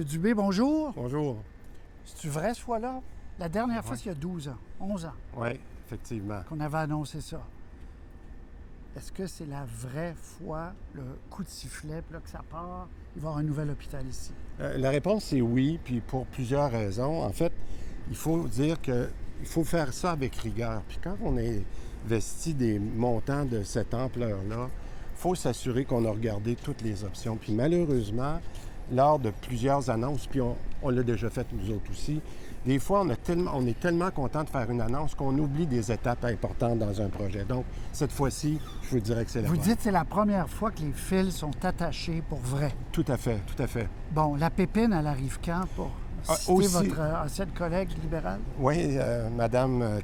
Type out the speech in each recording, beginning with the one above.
M. Dubé, bonjour. Bonjour. C'est-tu vrai ce fois-là? La dernière fois, c'est il y a 12 ans, 11 ans Oui, effectivement. qu'on avait annoncé ça. Est-ce que c'est la vraie fois, le coup de sifflet, puis là, que ça part, il va y avoir un nouvel hôpital ici? La réponse est oui, puis pour plusieurs raisons. En fait, il faut dire qu'il faut faire ça avec rigueur. Puis quand on investit des montants de cette ampleur-là, il faut s'assurer qu'on a regardé toutes les options. Puis malheureusement, lors de plusieurs annonces, puis on l'a déjà fait nous autres aussi, des fois, on est tellement content de faire une annonce qu'on oublie des étapes importantes dans un projet. Donc, cette fois-ci, je vous dirais que c'est la bonne. Vous dites que c'est la première fois que les fils sont attachés pour vrai. Tout à fait, tout à fait. Bon, la pépine, elle arrive quand pour citer aussi- votre ancienne collègue libérale? Oui, Madame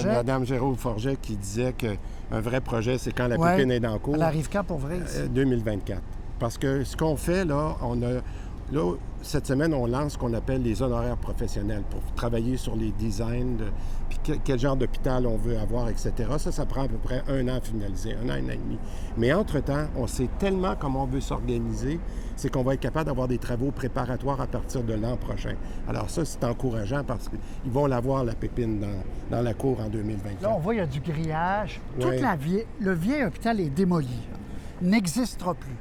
Madame Jérôme Forget qui disait qu'un vrai projet, c'est quand la Ouais. pépine est dans le cours. Elle arrive quand pour vrai ici? 2024. Parce que ce qu'on fait, là, cette semaine, on lance ce qu'on appelle les honoraires professionnels pour travailler sur les designs, puis quel genre d'hôpital on veut avoir, etc. Ça prend à peu près 1 an à finaliser, 1 an et demi. Mais entre-temps, on sait tellement comment on veut s'organiser, c'est qu'on va être capable d'avoir des travaux préparatoires à partir de l'an prochain. Alors ça, c'est encourageant parce qu'ils vont l'avoir, la pépine, dans la cour en 2024. Là, on voit, il y a du grillage. Toute Oui. le vieil hôpital est démoli, là. N'existera plus.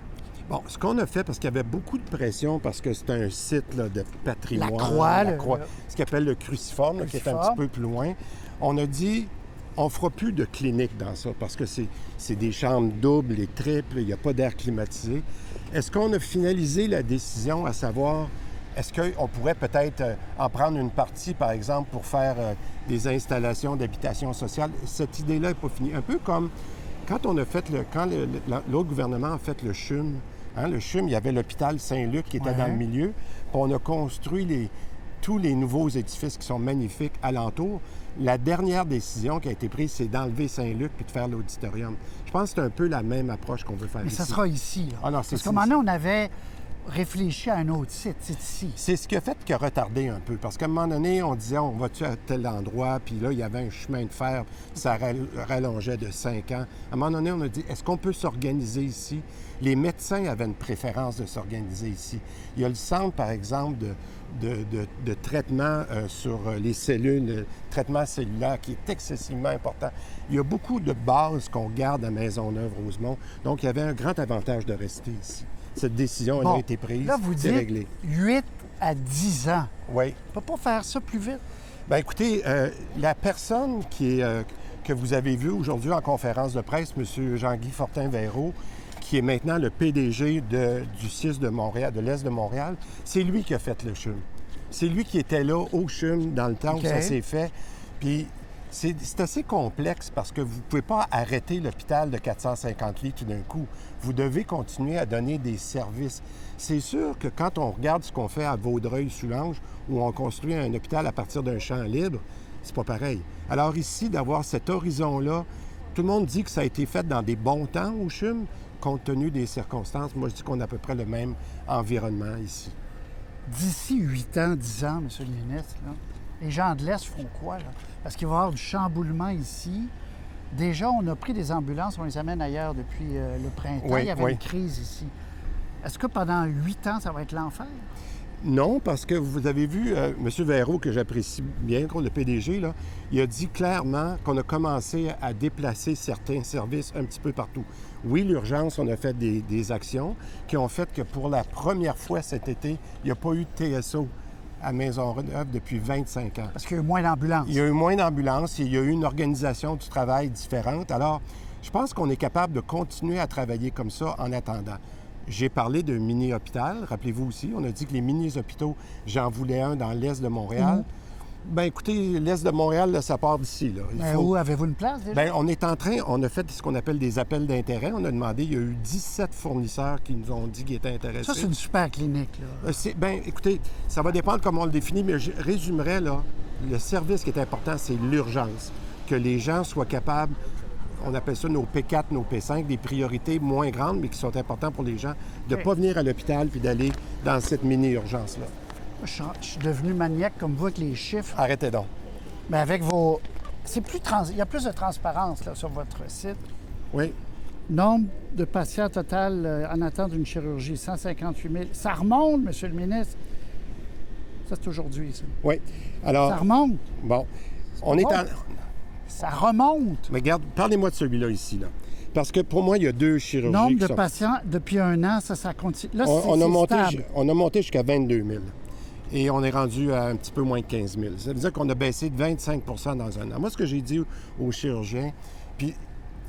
Bon, ce qu'on a fait, parce qu'il y avait beaucoup de pression, parce que c'est un site là, de patrimoine, La croix, ce qu'on appelle le cruciforme, là, qui est un petit peu plus loin, on a dit, on fera plus de clinique dans ça, parce que c'est des chambres doubles et triples, il n'y a pas d'air climatisé. Est-ce qu'on a finalisé la décision à savoir, est-ce qu'on pourrait peut-être en prendre une partie, par exemple, pour faire des installations d'habitation sociale? Cette idée-là n'est pas finie. Un peu comme quand on a fait l'autre gouvernement a fait le CHUM. Le CHUM, il y avait l'hôpital Saint-Luc qui était dans le milieu. Puis on a construit tous les nouveaux édifices qui sont magnifiques alentour. La dernière décision qui a été prise, c'est d'enlever Saint-Luc puis de faire l'auditorium. Je pense que c'est un peu la même approche qu'on veut faire Mais ici. ça sera ici, là. Ah non, c'est Parce qu'à un moment donné, on avait réfléchi à un autre site. C'est ici. C'est ce qui a fait qu'il a retardé un peu. Parce qu'à un moment donné, on disait, on va-tu à tel endroit? Puis là, il y avait un chemin de fer, ça rallongeait de 5 ans. À un moment donné, on a dit, est-ce qu'on peut s'organiser ici? Les médecins avaient une préférence de s'organiser ici. Il y a le centre, par exemple, de traitement sur les cellules, le traitement cellulaire, qui est excessivement important. Il y a beaucoup de bases qu'on garde à Maisonneuve-Rosemont. Donc, il y avait un grand avantage de rester ici. Cette décision elle a été prise, là, vous c'est dites réglé. 8 à 10 ans. Oui. On ne peut pas faire ça plus vite. Bien, écoutez, la personne que vous avez vue aujourd'hui en conférence de presse, M. Jean-Guy Fortin-Véraud, qui est maintenant le PDG du CIS de Montréal, de l'Est de Montréal, c'est lui qui a fait le CHUM. C'est lui qui était là au CHUM dans le temps où ça s'est fait. Puis c'est assez complexe parce que vous ne pouvez pas arrêter l'hôpital de 450 lits tout d'un coup. Vous devez continuer à donner des services. C'est sûr que quand on regarde ce qu'on fait à Vaudreuil-Soulanges, où on construit un hôpital à partir d'un champ libre, c'est pas pareil. Alors ici, d'avoir cet horizon-là, tout le monde dit que ça a été fait dans des bons temps au CHUM, compte tenu des circonstances. Moi, je dis qu'on a à peu près le même environnement ici. D'ici 8 ans, 10 ans, M. le ministre, là, les gens de l'Est font quoi, là? Parce qu'il va y avoir du chamboulement ici. Déjà, on a pris des ambulances, on les amène ailleurs depuis le printemps. Oui, Il y avait oui. une crise ici. Est-ce que pendant 8 ans, ça va être l'enfer? Non, parce que vous avez vu, M. Véraud, que j'apprécie bien, le PDG, là, il a dit clairement qu'on a commencé à déplacer certains services un petit peu partout. Oui, l'urgence, on a fait des actions qui ont fait que pour la première fois cet été, il n'y a pas eu de TSO à Maisonneuve depuis 25 ans. Parce qu'il y a eu moins d'ambulances. Il y a eu moins d'ambulances, il y a eu une organisation du travail différente. Alors, je pense qu'on est capable de continuer à travailler comme ça en attendant. J'ai parlé d'un mini-hôpital, rappelez-vous aussi. On a dit que les mini-hôpitaux, j'en voulais un dans l'Est de Montréal. Bien, écoutez, l'Est de Montréal, là, ça part d'ici. Là. Où avez-vous une place déjà? Bien, on a fait ce qu'on appelle des appels d'intérêt. On a demandé, il y a eu 17 fournisseurs qui nous ont dit qu'ils étaient intéressés. Ça, c'est une super clinique, là. Bien, écoutez, ça va dépendre comment on le définit, mais je résumerais, là, le service qui est important, c'est l'urgence. Que les gens soient capables, on appelle ça nos P4, nos P5, des priorités moins grandes, mais qui sont importantes pour les gens, de ne pas venir à l'hôpital puis d'aller dans cette mini-urgence-là. Je suis devenu maniaque comme vous avec les chiffres. Arrêtez donc. Mais avec vos... Il y a plus de transparence là, sur votre site. Oui. Nombre de patients total en attente d'une chirurgie, 158 000. Ça remonte, M. le ministre. Ça, c'est aujourd'hui, ça. Oui. Alors, Ça remonte. bon, on est bon. en... Ça remonte. Mais regarde, parlez-moi de celui-là ici, là. Parce que pour moi, il y a deux chirurgies Nombre qui de sont... patients, depuis un an, ça continue. Là, On a monté, stable. on a monté jusqu'à 22 000. Et on est rendu à un petit peu moins de 15 000. Ça veut dire qu'on a baissé de 25 dans un an. Moi, ce que j'ai dit aux chirurgiens, puis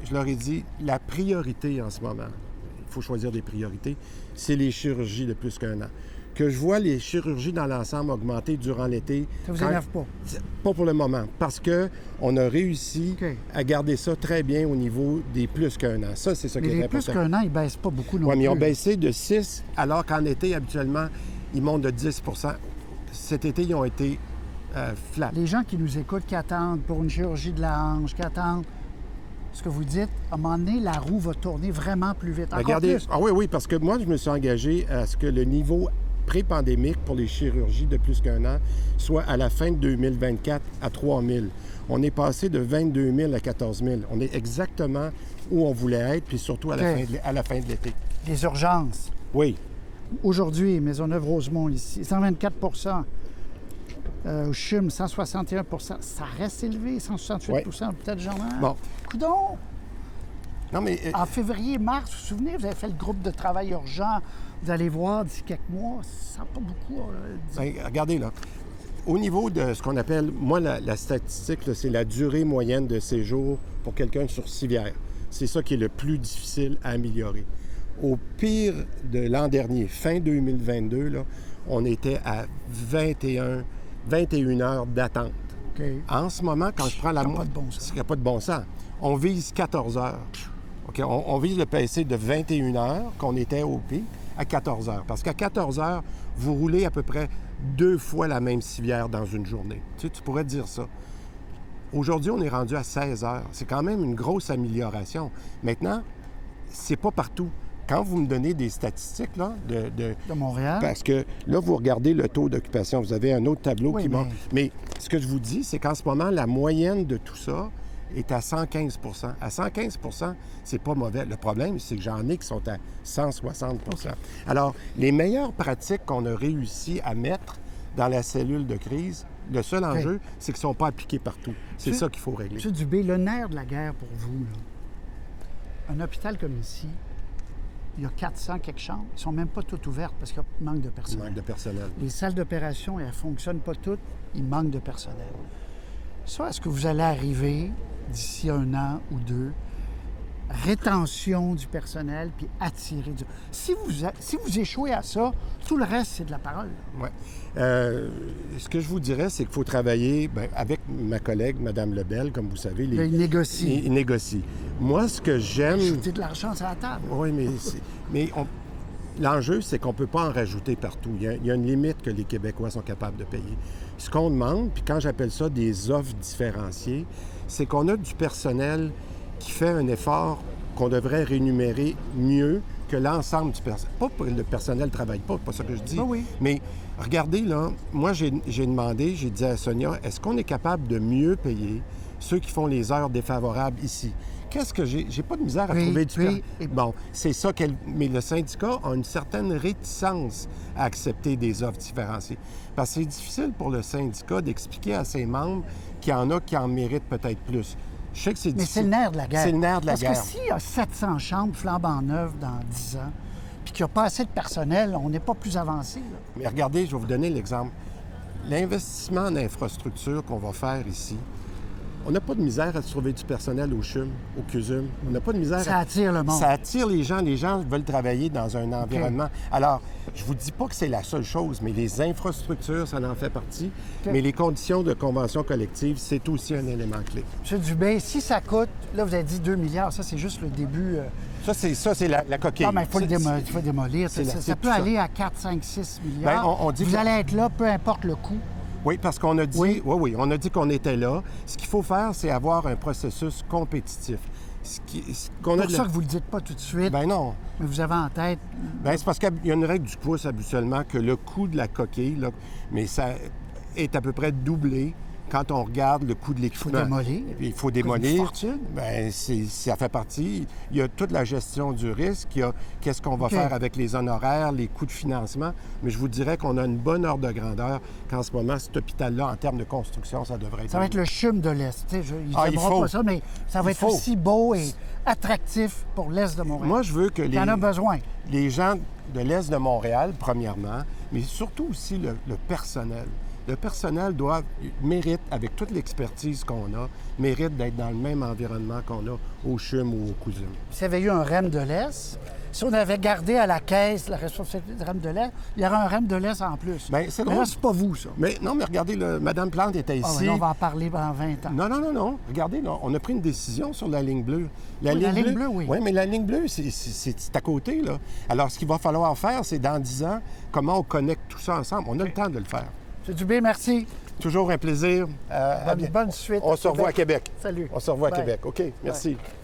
je leur ai dit, la priorité en ce moment, il faut choisir des priorités, c'est les chirurgies de plus qu'un an. Que je vois les chirurgies dans l'ensemble augmenter durant l'été. Ça vous énerve pas? Pas pour le moment, parce qu'on a réussi OK. à garder ça très bien au niveau des plus qu'un an. Ça, c'est ça Mais qui est les important. plus qu'un an, ils ne baissent pas beaucoup non Oui, mais ils ont plus. baissé de 6, alors qu'en été, habituellement, ils montent de 10 Cet été, ils ont été flat. Les gens qui nous écoutent, qui attendent pour une chirurgie de la hanche, qui attendent ce que vous dites, à un moment donné, la roue va tourner vraiment plus vite. Encore Regardez, plus. ah oui, parce que moi, je me suis engagé à ce que le niveau pré-pandémique pour les chirurgies de plus qu'un an soit à la fin de 2024 à 3 000. On est passé de 22 000 à 14 000. On est exactement où on voulait être, puis surtout à la fin de l'été. Les urgences. Oui. Aujourd'hui, Maisonneuve-Rosemont, ici, 124 au CHUM, 161 ça reste élevé, 168 peut-être journal. Bon. Coudon! Non, mais... En février, mars, vous vous souvenez, vous avez fait le groupe de travail urgent. Vous allez voir d'ici quelques mois, ça sent pas beaucoup. Regardez, là. Au niveau de ce qu'on appelle, moi, la statistique, là, c'est la durée moyenne de séjour pour quelqu'un sur civière. C'est ça qui est le plus difficile à améliorer. Au pire de l'an dernier, fin 2022, là, on était à 21 heures d'attente. OK. En ce moment, quand je prends la... Ça n'a pas de bon sens. Ça n'a pas de bon sens. On vise 14 heures. OK? On vise le PC de 21 heures, qu'on était au pic, à 14 heures. Parce qu'à 14 heures, vous roulez à peu près 2 fois la même civière dans une journée. Tu pourrais dire ça. Aujourd'hui, on est rendu à 16 heures. C'est quand même une grosse amélioration. Maintenant, c'est pas partout. Quand vous me donnez des statistiques là, De Montréal. parce que là, vous regardez le taux d'occupation. Vous avez un autre tableau Oui, qui montre. Mais ce que je vous dis, c'est qu'en ce moment, la moyenne de tout ça est à 115 À 115 c'est pas mauvais. Le problème, c'est que j'en ai qui sont à 160 Alors, les meilleures pratiques qu'on a réussi à mettre dans la cellule de crise, le seul enjeu, c'est qu'ils ne sont pas appliqués partout. C'est ça qu'il faut régler. M. Dubé, le nerf de la guerre pour vous, là, un hôpital comme ici, il y a 400 quelques chambres. Ils ne sont même pas toutes ouvertes parce qu'il manque de Il personnel. manque de personnel. Les salles d'opération, elles ne fonctionnent pas toutes. Il manque de personnel. Ça, est-ce que vous allez arriver d'ici 1 an ou 2, rétention du personnel puis attirer du... Si vous échouez à ça, tout le reste, c'est de la parole. Oui. Ce que je vous dirais, c'est qu'il faut travailler avec ma collègue, Mme Lebel, comme vous savez. Il négocie. Il négocie. Moi, ce que j'aime... Ajouter de l'argent sur la table. Oui, mais l'enjeu, c'est qu'on ne peut pas en rajouter partout. Il y a une limite que les Québécois sont capables de payer. Ce qu'on demande, puis quand j'appelle ça des offres différenciées, c'est qu'on a du personnel qui fait un effort qu'on devrait rémunérer mieux que l'ensemble du personnel. Pas que le personnel ne travaille pas, c'est pas ça que je dis. Ah oui. Mais regardez, là, moi, j'ai demandé, j'ai dit à Sonia, est-ce qu'on est capable de mieux payer ceux qui font les heures défavorables ici? Qu'est-ce que j'ai? J'ai pas de misère à trouver du personnel. Bon, c'est ça mais le syndicat a une certaine réticence à accepter des offres différenciées. Parce que c'est difficile pour le syndicat d'expliquer à ses membres qu'il y en a qui en méritent peut-être plus. Je sais que c'est difficile. Mais c'est le nerf de la guerre. C'est le nerf de la guerre. Parce que s'il y a 700 chambres flambant neuves dans 10 ans, puis qu'il n'y a pas assez de personnel, on n'est pas plus avancé. Là. Mais regardez, je vais vous donner l'exemple. L'investissement en infrastructure qu'on va faire ici, on n'a pas de misère à trouver du personnel au CHUM, au CUSUM. On n'a pas de misère Ça attire le monde. Ça attire les gens. Les gens veulent travailler dans un environnement. Alors, je vous dis pas que c'est la seule chose, mais les infrastructures, ça en fait partie. Mais les conditions de convention collective, c'est aussi un élément clé. M. Dubé, si ça coûte, là, vous avez dit 2 milliards, ça, c'est juste le début. Ça, c'est la coquille. Non, mais il faut démolir. Ça peut aller à 4, 5, 6 milliards. Ben, on dit vous allez être là, peu importe le coût. Oui, parce qu'on a dit, oui, on a dit qu'on était là. Ce qu'il faut faire, c'est avoir un processus compétitif. C'est pour ça que vous ne le dites pas tout de suite. Ben non. Mais vous avez en tête... Ben c'est parce qu'il y a une règle du pouce habituellement que le coût de la coquille, là, mais ça est à peu près doublé quand on regarde le coût de Il faut l'équipement, démolir. il faut Ça coûte une démolir. fortune. Bien, ça fait partie. Il y a toute la gestion du risque. Il y a qu'est-ce qu'on va OK. faire avec les honoraires, les coûts de financement. Mais je vous dirais qu'on a une bonne ordre de grandeur qu'en ce moment, cet hôpital-là, en termes de construction, ça devrait être... Ça va être le CHUM de l'Est. Tu sais, il Ah, il n'aimera faut. pas ça, mais ça va Il être faut. aussi beau et attractif pour l'Est de Montréal. Moi, je veux que Il y en a besoin. les gens de l'Est de Montréal, premièrement, mais surtout aussi le personnel. Le personnel mérite, avec toute l'expertise qu'on a, mérite d'être dans le même environnement qu'on a au CHUM ou au CUSUM. S'il y avait eu un REM de l'Est, si on avait gardé à la caisse la responsabilité du REM de l'Est, il y aurait un REM de l'Est en plus. Bien, c'est Mais drôle. là, c'est pas vous, ça. Mais non, mais regardez, Mme Plante était Ah, ici. ben là, on va en parler pendant 20 ans. Non. Regardez, là, on a pris une décision sur la ligne bleue. Oui, la ligne bleue, oui. Oui, mais la ligne bleue, c'est à côté, là. Alors, ce qu'il va falloir faire, c'est dans 10 ans, comment on connecte tout ça ensemble. On a le temps de le faire. M. Dubé, merci. Toujours un plaisir. Bonne suite. On se revoit à Québec. Salut. On se revoit à Bye. Québec. OK, merci. Bye.